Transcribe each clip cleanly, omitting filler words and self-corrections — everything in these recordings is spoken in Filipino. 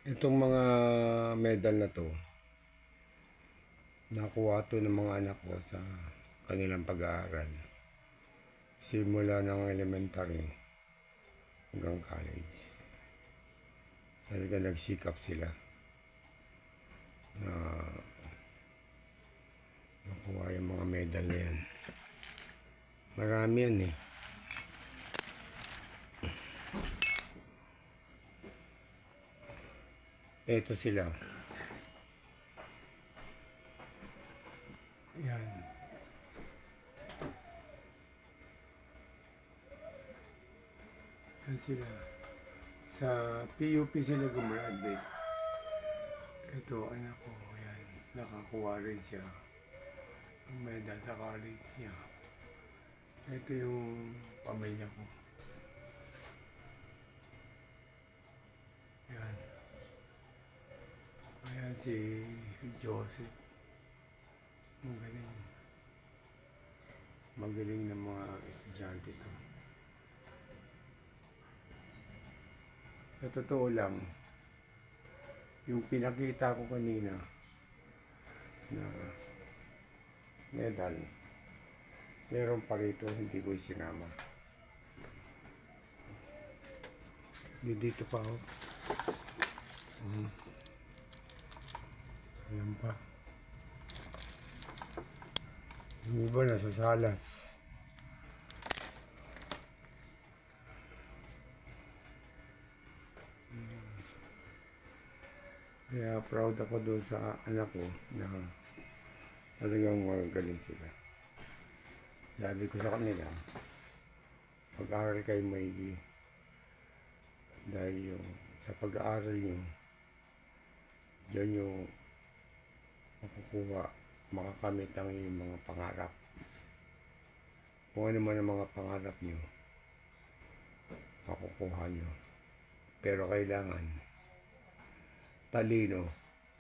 Itong mga medal na to, nakuha to ng mga anak ko sa kanilang pag-aaral. Simula ng elementary hanggang college. Talaga nagsikap sila na makuha yung mga medal na yan. Marami yan eh. Ito sila. Yan. Yan sila. Sa PUP sila gumraduate. Ito, anak ko. Yan. Nakakuha rin siya ang medal sa college niya. Ito yung pamilya ko. Yan. Ayan si Joseph. Magaling. Magaling ng mga estudyante to. Sa totoo lang, yung pinakita ko kanina na medal, meron pa rito, hindi ko isinama. Dito pa ako. Ayan pa. Yung iba nasa salas. Kaya proud ako doon sa anak ko na talagang magagaling sila. Sabi ko sa kanila, pag-aaral kayo maigi. Dahil yung sa pag-aaral nyo, dyan yung makukuha, makakamit ang iyong mga pangarap. Kung ano man ang mga pangarap nyo, makukuha nyo. Pero kailangan talino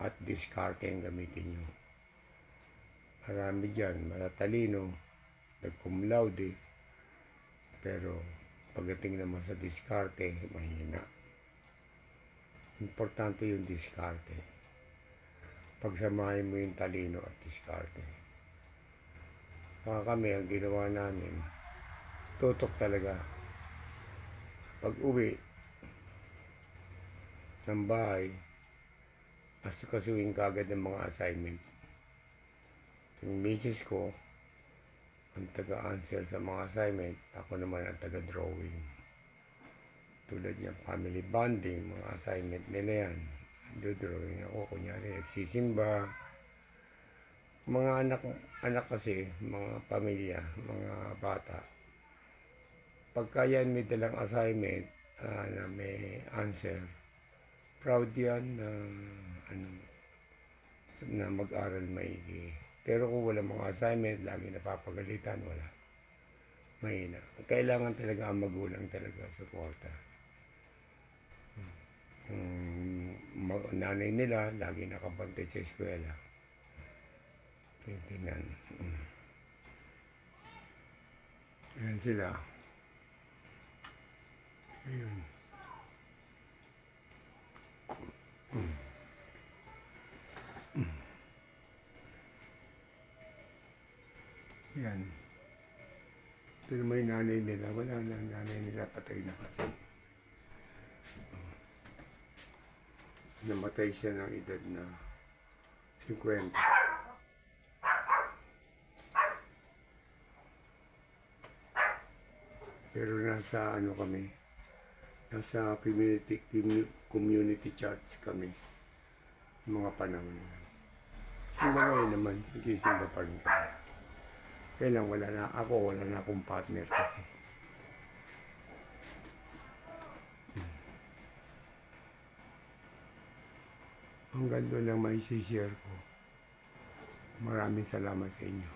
at diskarte ang gamitin nyo. Marami dyan, matatalino, nag-cum laude, pero pagdating naman sa diskarte, mahina. Importante yung diskarte. Pagsamahin mo yung talino at diskarte. Saka kami, ang ginawa namin, tutok talaga. Pag uwi ng bahay, asikasuhin kagad ng mga assignment. Yung misis ko, ang taga-answer sa mga assignment, ako naman ang taga-drawing. Tulad niya, family bonding, mga assignment nila yan. Do-drawing ako, kunyari nagsisimba. Mga anak kasi, mga pamilya, mga bata. Pagka yan may dalang assignment na may answer, proud yan na mag-aral maigi. Pero kung wala mga assignment, lagi napapagalitan, wala. Mahina. Kailangan talaga ang magulang talaga suporta. Yung nanay nila, lagi nakabantay sa eskwela. Tingnan. Ayan sila. Ayun. Yan. Ito naman yung nanay nila. Wala na, nanay nila patay na kasi. Namatay siya ng edad na 50. Pero nasa ano kami, nasa community church kami mga panahon na yan. Hanggang ngayon naman, nagsisimba pa rin kami. Kaya lang wala na akong partner kasi. Hanggang doon lang may share ko. Maraming salamat sa inyo.